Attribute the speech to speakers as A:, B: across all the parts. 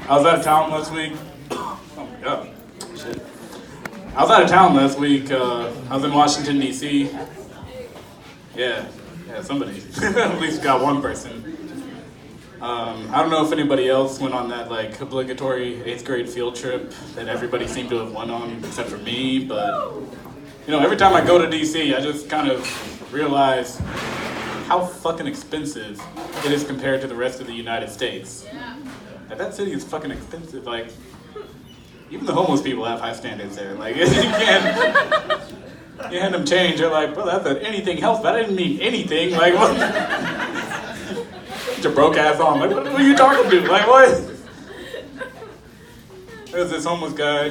A: I was out of town last week. Oh my god. Shit. I was out of town last week. I was in Washington, D.C. Yeah, somebody. At least got one person. I don't know if anybody else went on that like obligatory 8th grade field trip that everybody seemed to have went on except for me, but you know, every time I go to DC, I just kind of realize how fucking expensive it is compared to the rest of the United States. Like, that city is fucking expensive. Like, even the homeless people have high standards there. Like, you hand them change, they're like, bro, that's anything else, but I didn't mean anything. Like, what? Get your broke ass on. Like, what are you talking to? Like, what? There's this homeless guy.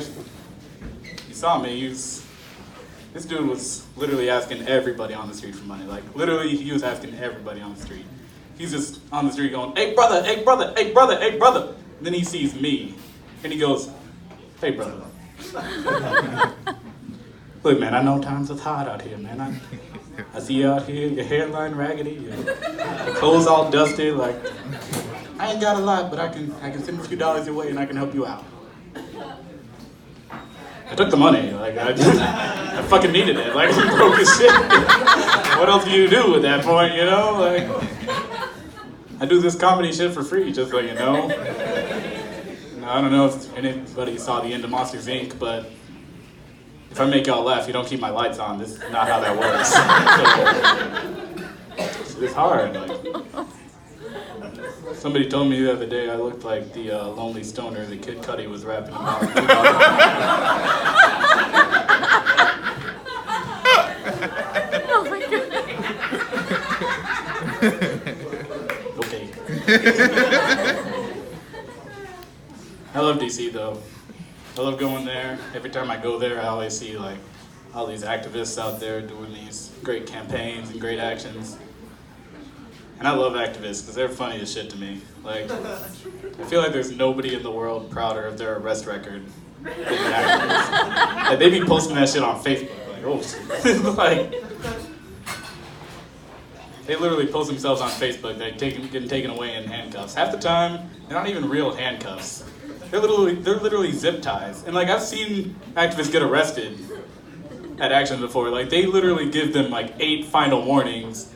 A: He saw me. This dude was literally asking everybody on the street for money. Like, literally, he was asking everybody on the street. He's just on the street going, hey, brother, hey, brother, hey, brother, hey, brother. And then he sees me, and he goes, hey, brother. Look, man, I know times is hard out here, man. I see you out here, your hairline raggedy, your clothes all dusty. Like, I ain't got a lot, but I can send a few dollars your way and I can help you out. I took the money. Like, I fucking needed it. Like, I'm broke as shit. What else do you do at that point, you know? Like, I do this comedy shit for free, just so you know. Now, I don't know if anybody saw the end of Monsters, Inc., but if I make y'all laugh, you don't keep my lights on. This is not how that works. It's hard. Like, somebody told me the other day I looked like the lonely stoner that Kid Cudi was rapping about.
B: Oh my god.
A: Okay. I love DC though. I love going there. Every time I go there, I always see like all these activists out there doing these great campaigns and great actions. And I love activists because they're funny as shit to me. Like, I feel like there's nobody in the world prouder of their arrest record than activists. Like, they be posting that shit on Facebook. Like, oh shit. Like, they literally post themselves on Facebook. They're getting taken away in handcuffs. Half the time, they're not even real handcuffs. They're literally zip ties. And like, I've seen activists get arrested at Action before. Like, they literally give them like 8 final warnings.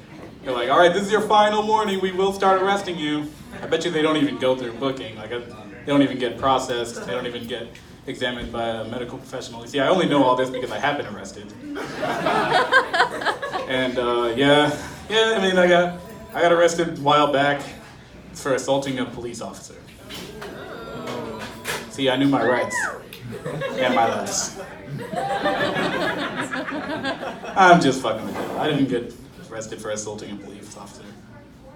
A: They're like, all right, this is your final warning. We will start arresting you. I bet you they don't even go through booking. Like, they don't even get processed. They don't even get examined by a medical professional. You see, I only know all this because I have been arrested. And yeah. I mean, I got arrested a while back for assaulting a police officer. See, I knew my rights and my lefts. I'm just fucking with you. I didn't get arrested for assaulting a police officer.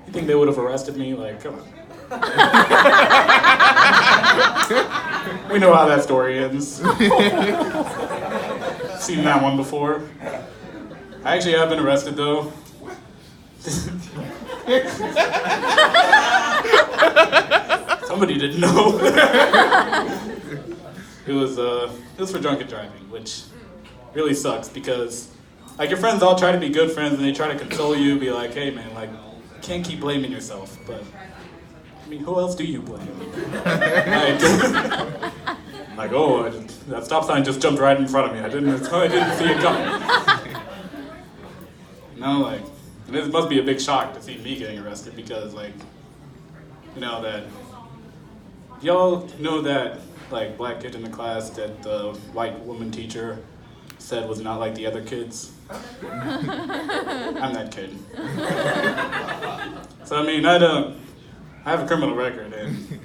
A: You think they would have arrested me? Like, come on. We know how that story ends. Seen that one before. I actually have been arrested though. Somebody didn't know. It was for drunken driving, which really sucks because like your friends all try to be good friends and they try to console you, be like, hey man, like you can't keep blaming yourself, but I mean, who else do you blame? Like, oh, that stop sign just jumped right in front of me. I didn't see it coming. No, like, and it must be a big shock to see me getting arrested because, like, you know that, y'all know that, like, black kid in the class that the white woman teacher said was not like the other kids? I'm that kid. So, I mean, I have a criminal record, and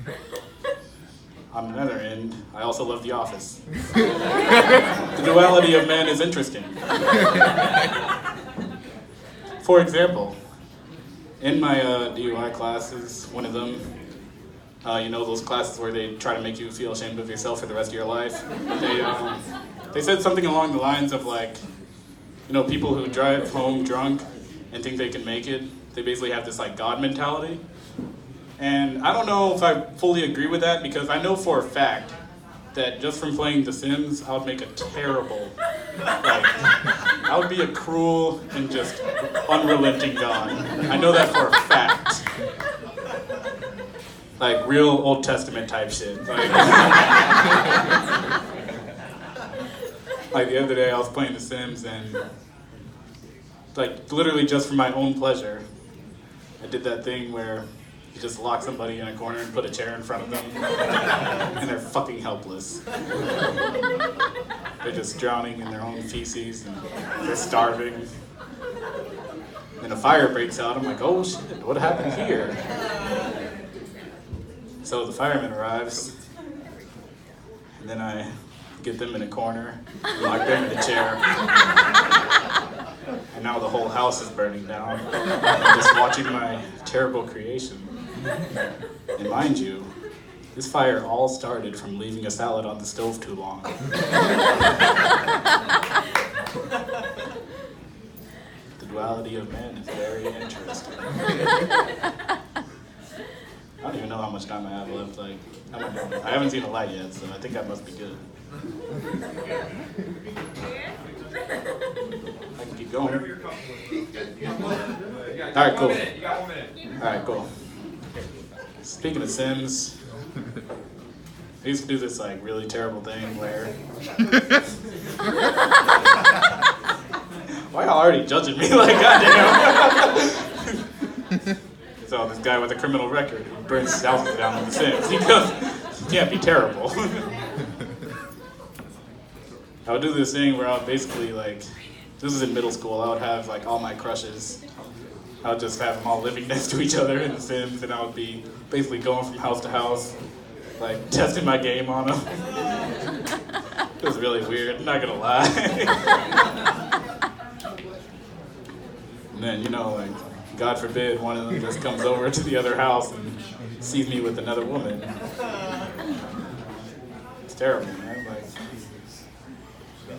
A: on the other end, I also love The Office. The duality of man is interesting. For example, in my DUI classes, one of them, you know those classes where they try to make you feel ashamed of yourself for the rest of your life? They said something along the lines of like, you know, people who drive home drunk and think they can make it, they basically have this like God mentality. And I don't know if I fully agree with that because I know for a fact that just from playing The Sims, I would make a terrible, like, I would be a cruel and just unrelenting God. I know that for a fact. Like real Old Testament type shit. Like, like the other day I was playing The Sims and like literally just for my own pleasure, I did that thing where you just lock somebody in a corner and put a chair in front of them and they're fucking helpless. They're just drowning in their own feces and they're starving. Then a fire breaks out, I'm like, oh shit, what happened here? So the fireman arrives, and then I get them in a corner, lock them in a chair, and now the whole house is burning down. I'm just watching my terrible creation. And mind you, this fire all started from leaving a salad on the stove too long. The duality of man is very interesting. I don't even know how much time I have left. Like, I haven't seen a light yet, so I think I must be good. I can keep going. All right, cool. All right, cool. Speaking of Sims, I used to do this like really terrible thing where. Why y'all already judging me? Like, goddamn. So this guy with a criminal record who burns his houses down in The Sims, he can't be terrible. I would do this thing where I would basically like, this is in middle school, I would have like all my crushes. I would just have them all living next to each other in The Sims, and I would be basically going from house to house, like testing my game on them. It was really weird, I'm not gonna lie. And then, you know, like, God forbid one of them just comes over to the other house and sees me with another woman. It's terrible, man. Like,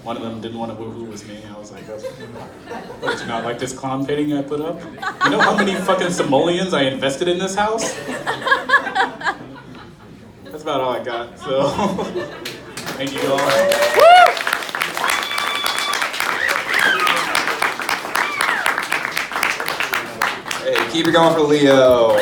A: one of them didn't want to woohoo with me. I was like, what, you not like this clown painting I put up? You know how many fucking simoleons I invested in this house? That's about all I got, so thank you all.
C: Hey, keep it going for Leo.